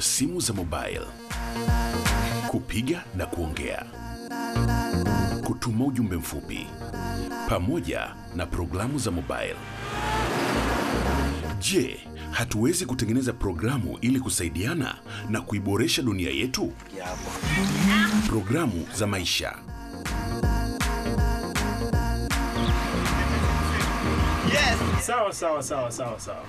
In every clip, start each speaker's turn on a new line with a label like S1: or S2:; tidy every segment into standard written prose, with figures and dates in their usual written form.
S1: wa simu za mobile, kupiga na kuongea, kutuma ujumbe mfupi, pamoja na programu za mobile. Je, hatuwezi kutengeneza programu ili kusaidiana na kuiboresha dunia yetu? Programu za maisha.
S2: Yes! Sawa.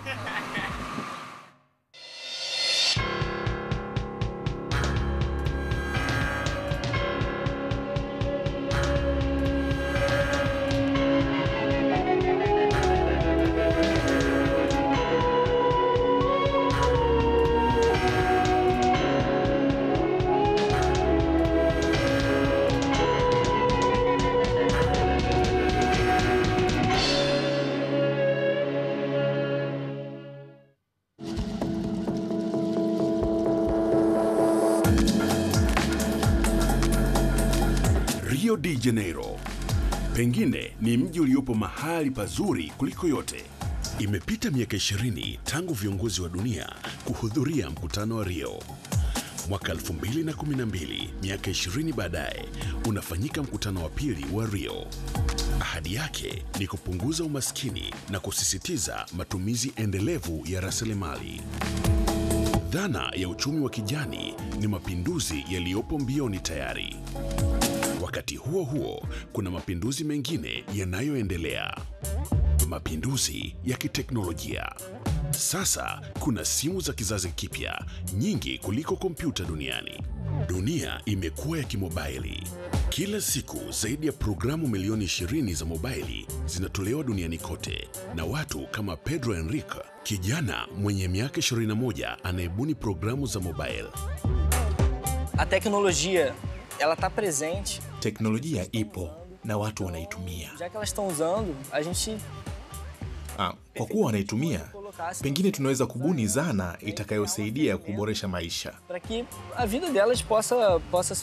S1: Rio de Janeiro, pengine ni mji uliopo mahali pazuri kuliko yote. Imepita miaka 20 tangu viongozi wa dunia kuhudhuria mkutano wa Rio. Mwaka 2012, miaka 20 baadaye, unafanyika mkutano wa pili wa Rio. Ahadi yake ni kupunguza umaskini na kusisitiza matumizi endelevu ya rasilimali. Dhana ya uchumi wa kijani ni mapinduzi yaliyopo mbioni tayari. Wakati huo huo, kuna mapinduzi mengine yanayoendelea. Mapinduzi ya kiteknolojia. Sasa kuna simu za kizazi kipya, nyingi kuliko kompyuta duniani. Dunia imekuwa ya kimobaili. Kila siku zaidi ya programu milioni 20 za mobaili zinatolewa duniani kote, na watu kama Pedro Henrique, kijana mwenye miaka 21 anayebuni programu za mobile.
S3: A tecnologia, ela tá presente.
S4: Teknolojia ipo na watu wanaitumia.
S3: Já que elas estão usando, a gente
S4: kwa kuwa wanaitumia, pengine tunaweza kubuni zana itakayosaidia kuboresha maisha,
S3: para que a vida delas possa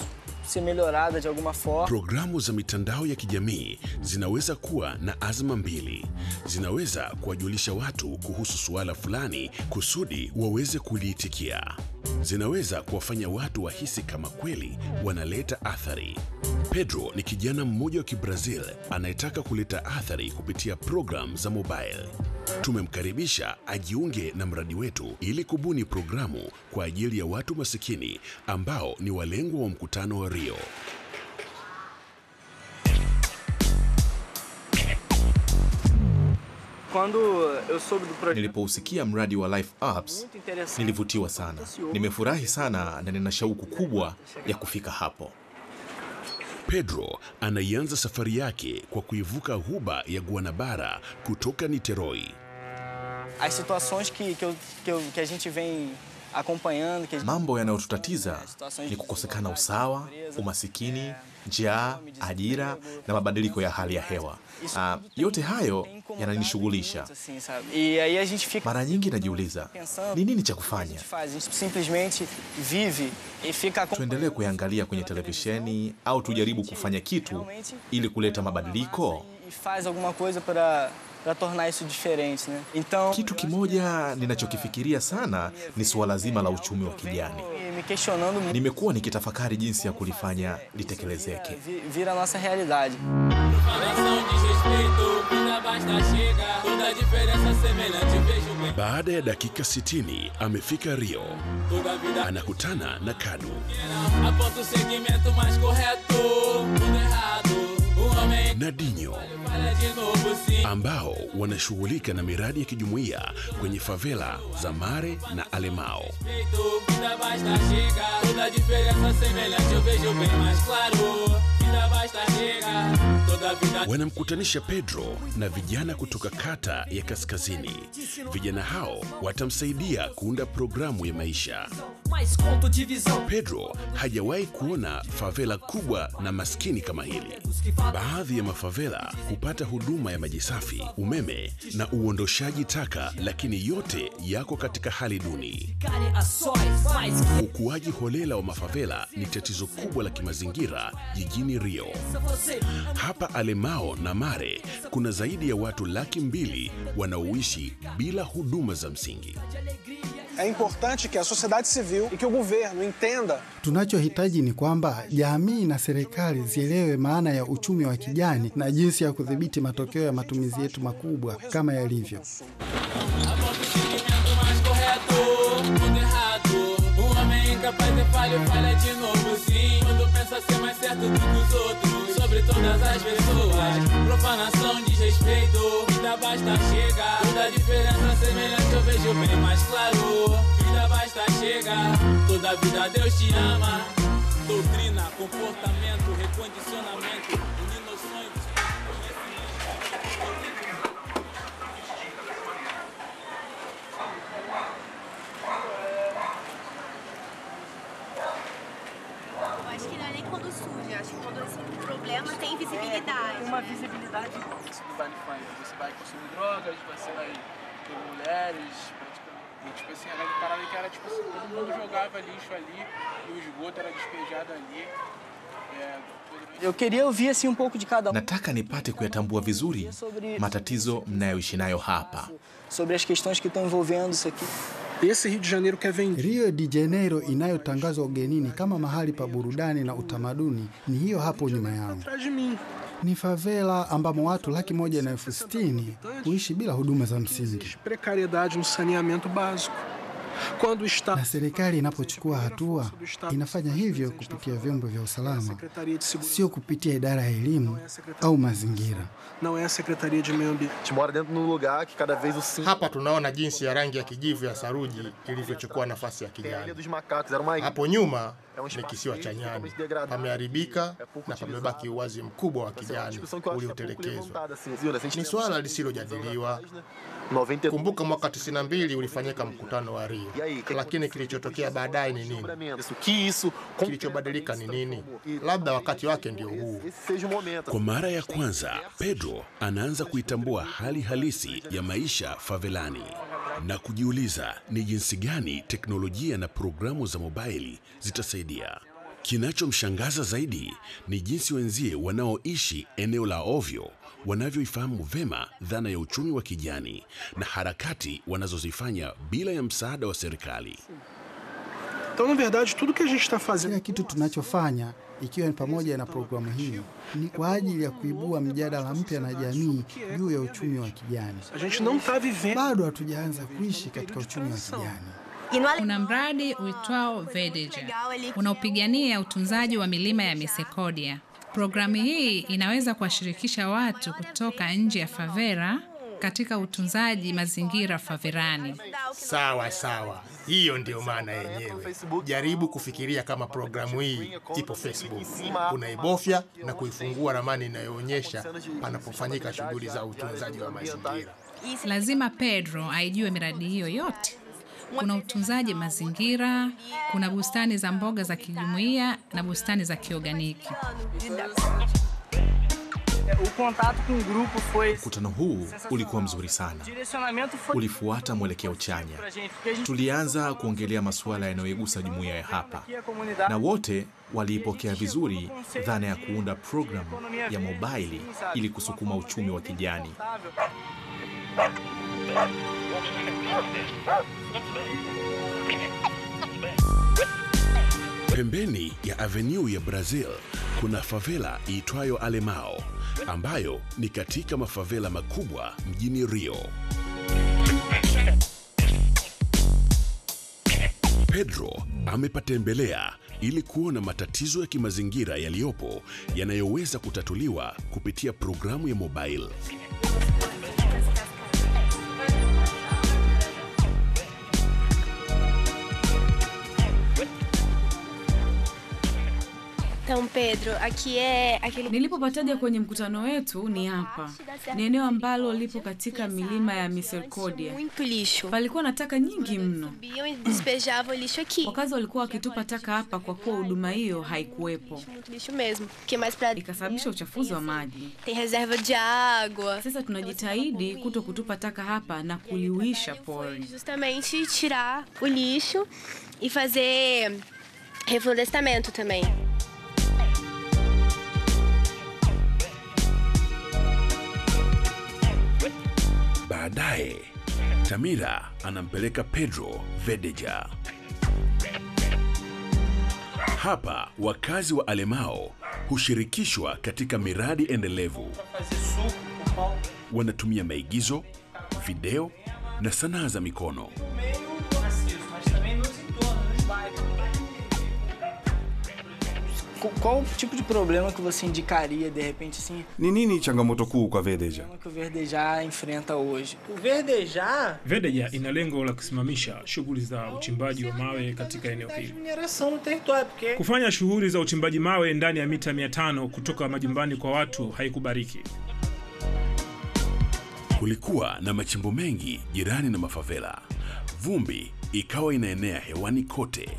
S3: ser melhorada de alguma forma.
S1: Programu za mitandao ya kijamii zinaweza kuwa na azma mbili. Zinaweza kuwajulisha watu kuhusu suala fulani kusudi waweze kuliitikia. Zinaweza kuwafanya watu wahisi kama kweli wanaleta athari. Pedro ni kijana mmoja wa Kibrazil anayetaka kuleta athari kupitia programu za mobile. Tumemkaribisha ajiunge na mradi wetu ili kubuni programu kwa ajili ya watu masikini ambao ni walengwa wa mkutano wa Rio.
S4: Nilipousikia mradi wa Life Apps, nilivutiwa sana. Nimefurahi sana na nina shauku kubwa ya kufika hapo.
S1: Pedro anaianza safari yake kwa kuivuka ghuba ya Guanabara kutoka Niterói.
S3: As situações que a gente vem acompanhando,
S4: mambo yanayotutatiza ni kukosekana usawa, umasikini, njaa, ajira na mabadiliko ya hali ya hewa. Yote hayo yananishughulisha. Mara nyingi najiuliza, ni nini cha kufanya? Tuendelee kuangalia kwenye televisheni au tujaribu kufanya kitu ili kuleta mabadiliko? Kitu kimoja ninachokifikiria sana ni suala zima la uchumi wa kijani. Nimekuwa nikitafakari jinsi ya kulifanya litekelezeke.
S1: Baada ya dakika 60 amefika Rio. Anakutana na Kadu. Nadinho, ambao wanashughulika na miradi ya kijumuiya kwenye favela za Mare na Alemão. Wanamkutanisha Pedro na vijana kutoka kata ya kaskazini. Vijana hao watamsaidia kuunda programu ya maisha. Pedro hajawahi kuona favela kubwa na maskini kama hili. Baadhi ya mafavela hupata huduma ya maji safi, umeme na uondoshaji taka, lakini yote yako katika hali duni. Ukuaji holela wa mafavela ni tatizo kubwa la kimazingira jijini Rio. Hapa Alemão na Mare kuna zaidi ya watu 200,000 wanaoishi bila huduma za msingi.
S5: É importante que a sociedade civil e que o governo entenda.
S6: Tunachohitaji ni kwamba jamii na serikali zielewe maana ya uchumi wa kijani na jinsi ya kudhibiti matokeo ya matumizi yetu makubwa kama yalivyo.
S7: Capaz de falha de novo, sim. Quando pensa ser mais certo do que os outros, sobre todas as pessoas. Profanação, desrespeito, vida basta chega. Toda diferença semelhante eu vejo bem mais claro. Vida basta chega, toda vida Deus te ama. Doutrina, comportamento, recondicionamento, unindo os sonhos.
S8: Acho que quando esse problema tem visibilidade.
S3: Uma visibilidade.
S2: Você vai consumir drogas, você vai ter mulheres, praticamente. Tipo assim, era uma parada que era tipo assim, todo mundo jogava lixo ali e o esgoto era despejado ali.
S3: Eu queria ouvir assim pouco de cada
S4: Nataka nipate kuyatambua vizuri matatizo mnayoishi nayo hapa.
S3: Sobre as questões que estão envolvendo isso aqui.
S5: Esse Rio de Janeiro quer vender.
S6: Rio de Janeiro inayotangazwa ugenini kama mahali pa burudani na utamaduni ni hiyo hapo nyuma yangu. Ni favela ambamo watu 160,000 huishi bila huduma za msingi.
S5: Precariedade no saneamento básico.
S6: Na serikali inapochukua hatua, inafanya hivyo kupitia vyombo vya usalama, sio kupitia idara ya elimu au mazingira.
S9: Hapa tunaona jinsi ya rangi ya kijivu ya saruji ilivyochukua nafasi ya kijani. Hapo nyuma ni kisiwa cha nyani, pameharibika na pamebaki uwazi mkubwa wa kijani uliotelekezwa. Ni swala lisilojadiliwa. Kumbuka mwaka 92 ulifanyika mkutano wa Rio. Lakini kilichotokea baadaye ni nini? Kilichobadilika ni nini? Labda wakati wake ndio huu.
S1: Kwa mara ya kwanza, Pedro anaanza kuitambua hali halisi ya maisha favelani na kujiuliza ni jinsi gani teknolojia na programu za mobile zitasaidia. Kinachomshangaza zaidi ni jinsi wenzie wanaoishi eneo la ovyo wanavyoifahamu vema dhana ya uchumi wa kijani na harakati wanazozifanya bila ya msaada wa serikali.
S5: Então, na verdade, tudo que a gente está fazendo,
S6: kila kitu tunachofanya ikiwa ni pamoja na programu hii ni kwa ajili ya kuibua mjadala mpya na jamii juu ya uchumi wa kijani.
S5: A gente não está vivendo.
S6: Bado hatujaanza kuishi katika uchumi wa kijani.
S10: Kuna mradi uitwao Vedeja unaopigania utunzaji wa milima ya Misericordia. Programu hii inaweza kuwashirikisha watu kutoka nje ya favela katika utunzaji mazingira faverani.
S9: Sawa. Hiyo ndio maana yenyewe. Jaribu kufikiria kama programu hii ipo Facebook. Unaibofya na kuifungua ramani inayoonyesha panapofanyika shughuli za utunzaji wa mazingira.
S10: Lazima Pedro aijue miradi hiyo yote. Kuna utunzaji mazingira, kuna bustani za mboga za kijumuiya na bustani za kiorganiki.
S4: Mkutano huu ulikuwa mzuri sana. Ulifuata mwelekeo chanya. Tulianza kuongelea masuala yanayoigusa jumuiya ya hapa. Na wote waliipokea vizuri dhana ya kuunda programu ya mobile ili kusukuma uchumi wa kijani.
S1: Pembeni ya Avenue ya Brazil kuna favela iitwayo Alemão ambayo ni katika mafavela makubwa mjini Rio. Pedro amepatembelea ili kuona matatizo ya kimazingira yaliyopo yanayoweza kutatuliwa kupitia programu ya mobile.
S8: Então, Pedro, aqui é aquele...
S11: Nilipopataja kwenye mkutano wetu ni hapa. Ni eneo ambalo lipo katika milima ya Misericordia. Palikuwa na taka nyingi mno. Wakazi walikuwa wakitupa taka hapa kwa kuwa huduma hiyo haikuwepo. Ikasababisha uchafuzi wa maji. Sasa tunajitahidi kuto kutupa taka hapa na kuliuisha pori.
S8: Justamente tirar o lixo e fazer reflorestamento também.
S1: Baadaye Tamira anampeleka Pedro Verdeja. Hapa wakazi wa Alemão hushirikishwa katika miradi endelevu. Wanatumia maigizo, video na sanaa za mikono.
S3: Qual tipo de problema que você indicaria de repente assim?
S12: Ni nini changamoto kuu kwa Verdeja?
S3: Que o Verdeja enfrenta hoje?
S13: Verdeja ina lengo la kusimamisha shughuli za uchimbaji wa mawe katika eneo hili. Kufanya shughuli za uchimbaji mawe ndani ya mita 500 kutoka majumbani kwa watu haikubariki.
S1: Kulikuwa na machimbo mengi jirani na mafavela. Vumbi ikawa inaenea hewani kote.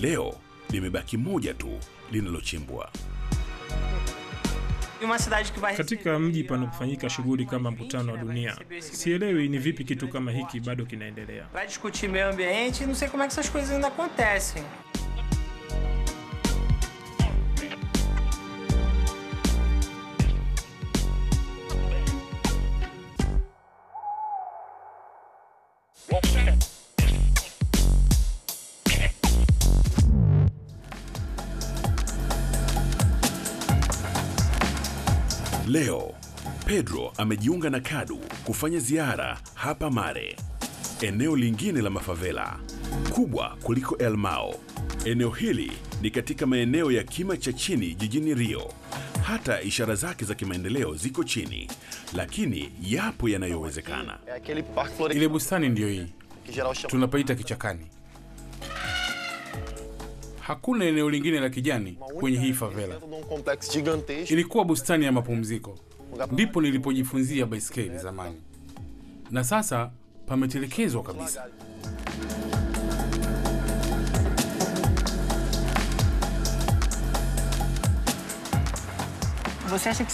S1: Leo limebaki moja tu linalochimbwa.
S13: Katika mji panapofanyika shughuli kama mkutano wa dunia, sielewi ni vipi kitu kama hiki bado kinaendelea.
S14: Para discutir meio ambiente, não sei como é que essas coisas ainda acontecem.
S1: Leo, Pedro amejiunga na KADU kufanya ziara hapa Mare, eneo lingine la mafavela, kubwa kuliko Elmao. Eneo hili ni katika maeneo ya kima cha chini jijini Rio. Hata ishara zake za kimaendeleo ziko chini, lakini yapo yanayowezekana.
S15: Ile bustani ndiyo hii. Tunapaita kichakani. Hakuna eneo lingine la kijani kwenye hii favela. Ilikuwa bustani ya mapumziko. Ndipo nilipojifunzia baiskeli zamani. Na sasa pametelekezwa kabisa.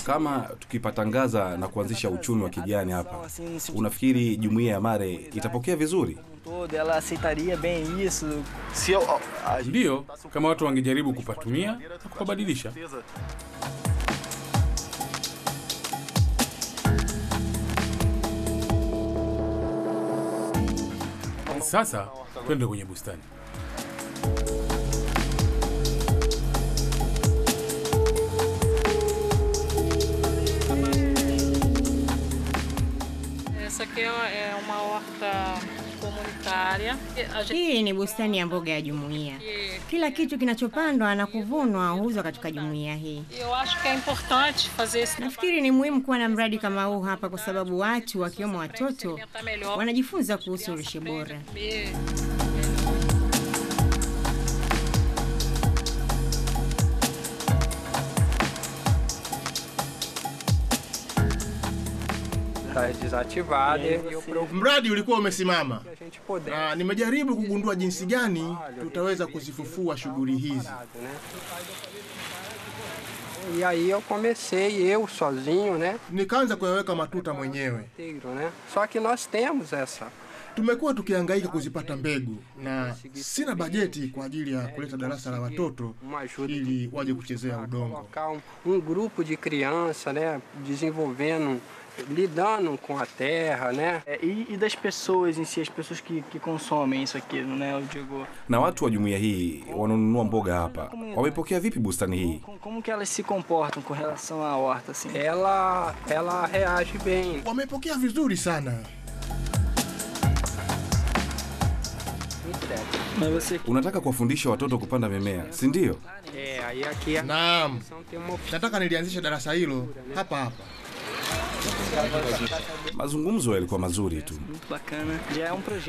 S12: Kama tukipatangaza na kuanzisha uchumi wa kijani hapa, unafikiri jumuiya ya Mare itapokea vizuri?
S15: Ndio, kama watu wangejaribu kupatumia na kupabadilisha. Sasa twende kwenye bustani.
S16: Hii ni bustani ya mboga ya jumuiya. Kila kitu kinachopandwa na kuvunwa huuzwa katika jumuiya hii. Nafikiri ni muhimu kuwa na mradi kama huu hapa kwa sababu watu wakiwemo watoto wanajifunza kuhusu lishe bora.
S9: Mradi ulikuwa umesimama. Na nimejaribu kugundua jinsi gani tutaweza kuzifufua shughuli hizi.
S17: E aí eu comecei eu sozinho, né?
S9: Nikaanza kuyaweka matuta mwenyewe.
S17: Só que nós temos essa.
S9: Tumekuwa tukihangaika kuzipata mbegu na sina bajeti kwa ajili ya kuleta darasa la watoto ili waje kuchezea udongo.
S17: Grupo de criança, né, desenvolvendo, lidando com a terra, né?
S3: E das pessoas em si, as pessoas que consomem isso aqui, né, eu digo.
S12: Na watu wa jumuiya hii wananunua mboga hapa. Wamepokea vipi bustani hii?
S3: Como que elas se comportam com relação à horta assim?
S17: Ela reage bem.
S9: Wamepokea vizuri sana.
S12: Unataka kuwafundisha watoto kupanda mimea, si ndio?
S9: Naam. Nataka nilianzisha darasa hilo hapa.
S12: Mazungumzo yalikuwa mazuri tu.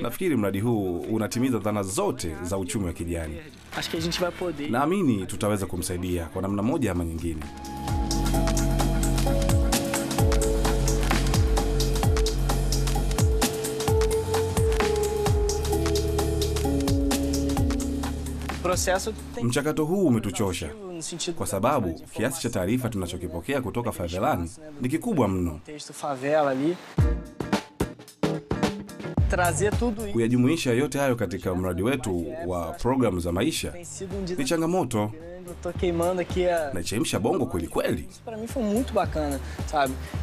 S12: Nafikiri mradi huu unatimiza dhana zote za uchumi wa kijani. Naamini tutaweza kumsaidia kwa namna moja ama nyingine. Mchakato huu umetuchosha kwa sababu kiasi cha taarifa tunachokipokea kutoka favelani ni kikubwa mno. Kuyajumuisha yote hayo katika mradi wetu wa programu za maisha ni changamoto. Nachemsha bongo kweli kweli.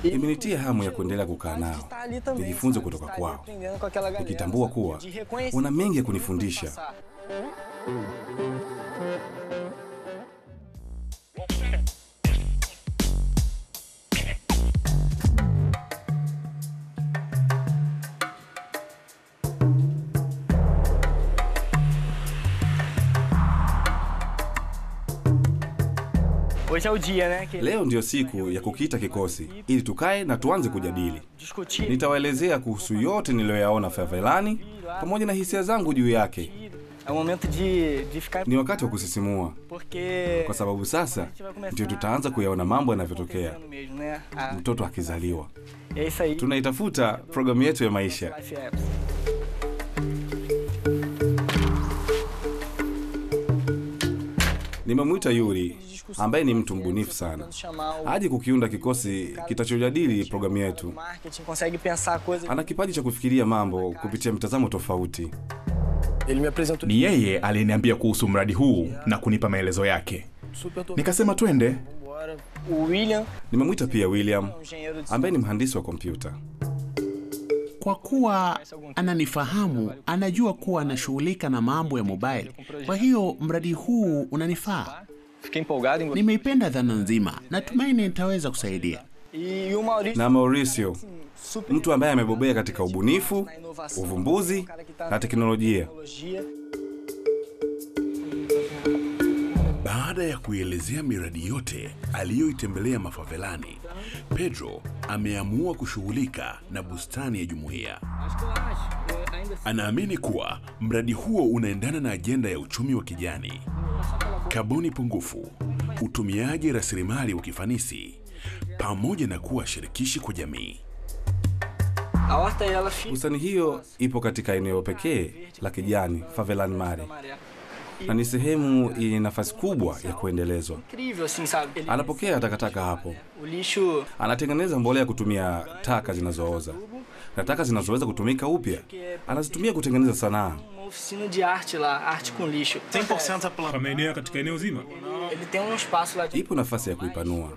S12: Imenitia hamu ya kuendelea kukaa nao, nijifunze kutoka kwao, nikitambua kuwa wana mengi ya kunifundisha. Leo ndio siku ya kukiita kikosi ili tukae na tuanze kujadili. Nitawaelezea kuhusu yote niliyoyaona favelani pamoja na hisia zangu juu yake. Ni wakati wa kusisimua, kwa sababu sasa ndio tutaanza kuyaona mambo yanavyotokea mtoto akizaliwa. Tunaitafuta programu yetu ya maisha. Nimemwita Yuri, ambaye ni mtu mbunifu sana, aje kukiunda kikosi kitachojadili programu yetu. Ana kipaji cha kufikiria mambo kupitia mitazamo tofauti.
S18: Ni yeye aliniambia kuhusu mradi huu na kunipa maelezo yake. Nikasema twende.
S12: Nimemwita pia William, ambaye ni mhandisi wa kompyuta.
S19: Kwa kuwa ananifahamu, anajua kuwa anashughulika na mambo ya mobile. Kwa hiyo mradi huu unanifaa. Nimeipenda dhana nzima. Natumaini nitaweza kusaidia.
S12: Na Mauricio, mtu ambaye amebobea katika ubunifu, uvumbuzi na teknolojia.
S1: Baada ya kuelezea miradi yote aliyoitembelea mafavelani, Pedro ameamua kushughulika na bustani ya jumuiya. Anaamini kuwa mradi huo unaendana na ajenda ya uchumi wa kijani, kaboni pungufu, utumiaji rasilimali wa kifanisi, pamoja na kuwa shirikishi kwa jamii.
S12: Bustani hiyo ipo katika eneo pekee la kijani favelani Mare, na ni sehemu yenye nafasi kubwa ya kuendelezwa. Anapokea takataka hapo. Anatengeneza mbolea kutumia taka zinazooza, na taka zinazoweza kutumika upya anazitumia kutengeneza sanaa.
S13: Pameenea katika eneo zima.
S12: Ipo nafasi ya kuipanua,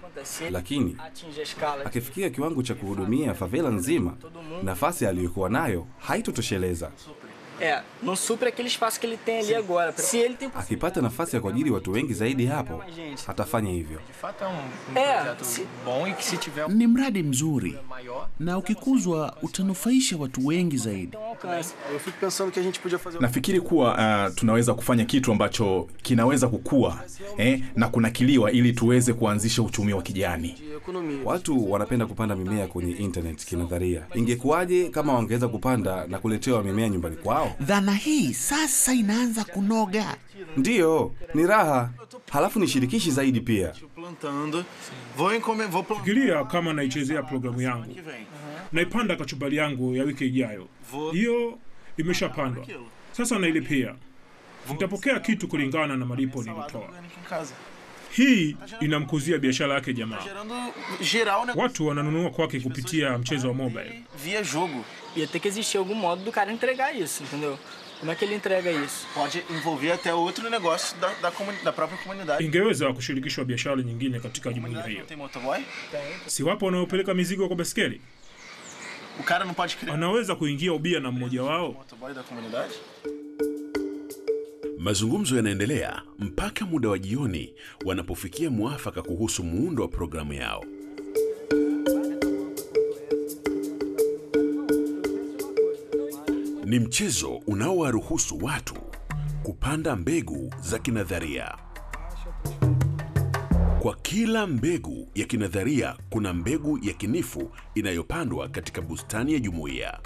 S12: lakini akifikia kiwango cha kuhudumia favela nzima, nafasi aliyokuwa nayo haitotosheleza.
S3: Não supra aquele espaço que ele tem ali agora. Se ele tem
S12: akipata nafasi ya kuajiri watu wengi zaidi hapo, atafanya hivyo.
S19: Ni mradi mzuri na ukikuzwa utanufaisha watu wengi zaidi.
S18: Nafikiri kuwa tunaweza kufanya kitu ambacho kinaweza kukua na kunakiliwa ili tuweze kuanzisha uchumi wa kijani.
S12: Watu wanapenda kupanda mimea kwenye internet kinadharia. Ingekuwaje kama wangeweza kupanda na kuletewa mimea nyumbani kwao?
S19: Dhana hii sasa inaanza kunoga.
S12: Ndiyo, ni raha. Halafu ni shirikishi zaidi pia.
S13: Fikiria kama naichezea programu yangu. Naipanda kachumbari yangu ya wiki ijayo. Hiyo imeshapandwa. Sasa nailipia. Nitapokea kitu kulingana na malipo nilitoa. Hii inamkuzia biashara yake jamaa. Watu wananunua kwake kupitia mchezo wa mobile.
S3: Via jogo. Ia ter que existir algum modo do cara entregar isso, entendeu? Como é que ele entrega isso?
S9: Pode envolver até outro negócio da própria comunidade.
S13: Ingeweza kushirikishwa biashara nyingine katika jumuiya hiyo. Si wapo wanaopeleka mizigo kwa baskeli?
S9: O cara não pode criar.
S13: Anaweza kuingia ubia na mmoja wao.
S9: Motoboy da comunidade.
S1: Mazungumzo yanaendelea mpaka muda wa jioni wanapofikia muafaka kuhusu muundo wa programu yao. Ni mchezo unaowaruhusu watu kupanda mbegu za kinadharia. Kwa kila mbegu ya kinadharia kuna mbegu ya kinifu inayopandwa katika bustani ya jumuiya.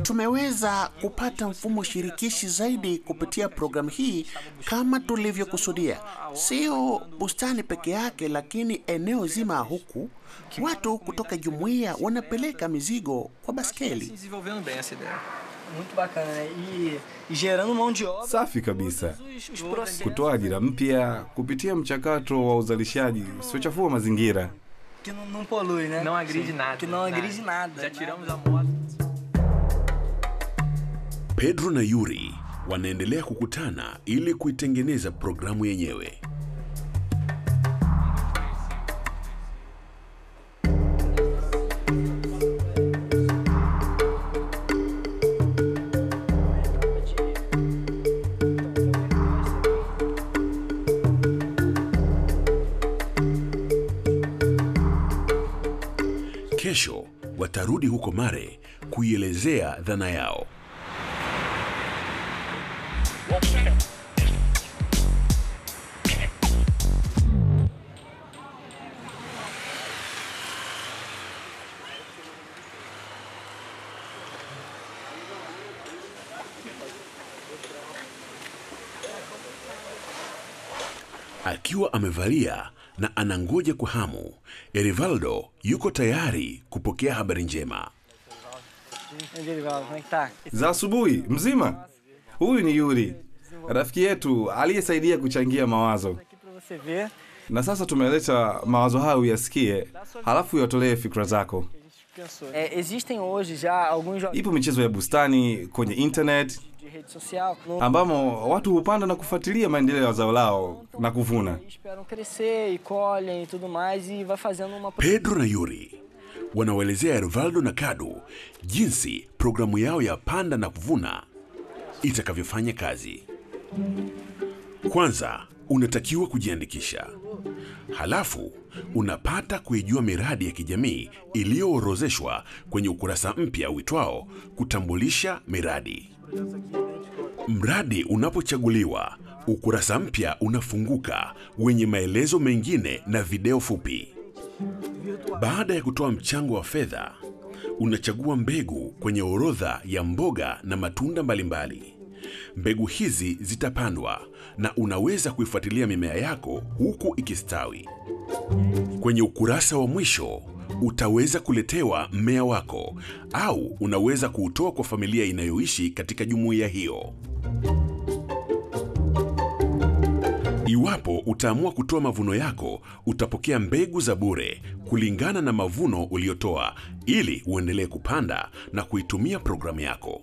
S19: Tumeweza kupata mfumo shirikishi zaidi kupitia programu hii kama tulivyokusudia. Sio bustani peke yake, lakini eneo zima huku watu kutoka jumuiya wanapeleka mizigo kwa baskeli.
S12: Safi kabisa. Kutoa ajira mpya kupitia mchakato wa uzalishaji usiochafua mazingira.
S1: Pedro na Yuri wanaendelea kukutana ili kuitengeneza programu yenyewe. Kesho watarudi huko Mare kuielezea dhana yao. Akiwa amevalia na anangoja kwa hamu, Erivaldo yuko tayari kupokea habari njema.
S12: Za asubuhi, mzima? Huyu ni Yuri, rafiki yetu aliyesaidia kuchangia mawazo. Na sasa tumeleta mawazo hayo uyasikie, halafu uyatolee fikra zako. Ipo michezo ya bustani kwenye internet ambamo watu hupanda na kufuatilia maendeleo ya zao lao na kuvuna.
S1: Pedro na Yuri wanawaelezea Erivaldo na Kadu jinsi programu yao ya panda na kuvuna itakavyofanya kazi. Kwanza unatakiwa kujiandikisha. Halafu unapata kuijua miradi ya kijamii iliyoorozeshwa kwenye ukurasa mpya uitwao kutambulisha miradi. Mradi unapochaguliwa, ukurasa mpya unafunguka wenye maelezo mengine na video fupi. Baada ya kutoa mchango wa fedha, unachagua mbegu kwenye orodha ya mboga na matunda mbalimbali. Mbegu hizi zitapandwa na unaweza kuifuatilia mimea yako huku ikistawi. Kwenye ukurasa wa mwisho, utaweza kuletewa mmea wako au unaweza kuutoa kwa familia inayoishi katika jumuiya hiyo. Iwapo utaamua kutoa mavuno yako, utapokea mbegu za bure kulingana na mavuno uliotoa ili uendelee kupanda na kuitumia programu yako.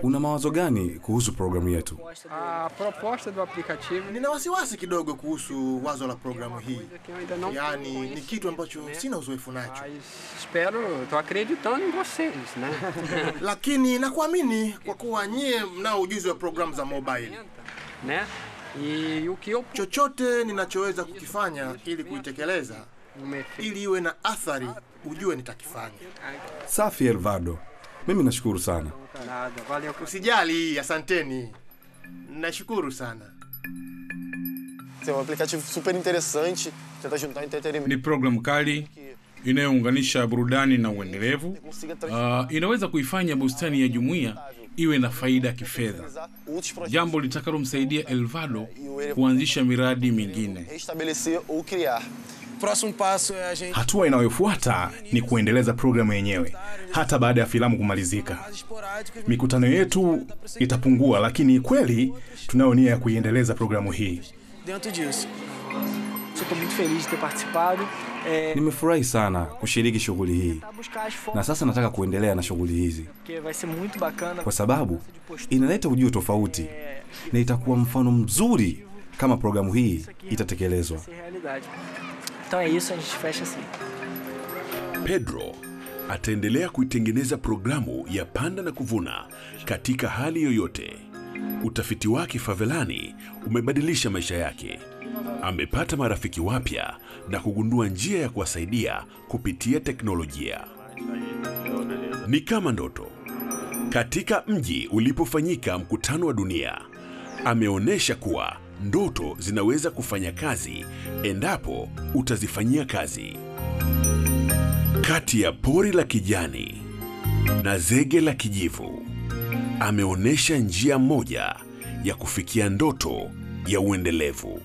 S12: Una mawazo gani kuhusu programu yetu?
S9: Nina wasiwasi kidogo kuhusu wazo la programu hii. Yaani ni kitu ambacho sina uzoefu nacho. Lakini nakuamini kwa kuwa nyie mnao ujuzi wa programu za mobile. Chochote ninachoweza kukifanya ili kuitekeleza, ili iwe na athari, ujue nitakifanya.
S12: Safi Erivaldo. Mimi nashukuru sana.
S9: Usijali, asanteni. Nashukuru sana.
S15: Ni programu kali inayounganisha burudani na uendelevu. Inaweza kuifanya bustani ya jumuiya iwe na faida kifedha, jambo litakalomsaidia Erivaldo kuanzisha miradi mingine.
S18: Hatua inayofuata ni kuendeleza programu yenyewe hata baada ya filamu kumalizika. Mikutano yetu itapungua, lakini kweli tunayo nia ya kuiendeleza programu hii.
S12: Nimefurahi sana kushiriki shughuli hii. Na sasa nataka kuendelea na shughuli hizi, kwa sababu inaleta ujio tofauti na itakuwa mfano mzuri kama programu hii itatekelezwa.
S1: Pedro ataendelea kuitengeneza programu ya panda na kuvuna katika hali yoyote. Utafiti wake favelani umebadilisha maisha yake. Amepata marafiki wapya na kugundua njia ya kuwasaidia kupitia teknolojia. Ni kama ndoto. Katika mji ulipofanyika mkutano wa dunia, ameonyesha kuwa ndoto zinaweza kufanya kazi endapo utazifanyia kazi. Kati ya pori la kijani na zege la kijivu, ameonyesha njia moja ya kufikia ndoto ya uendelevu.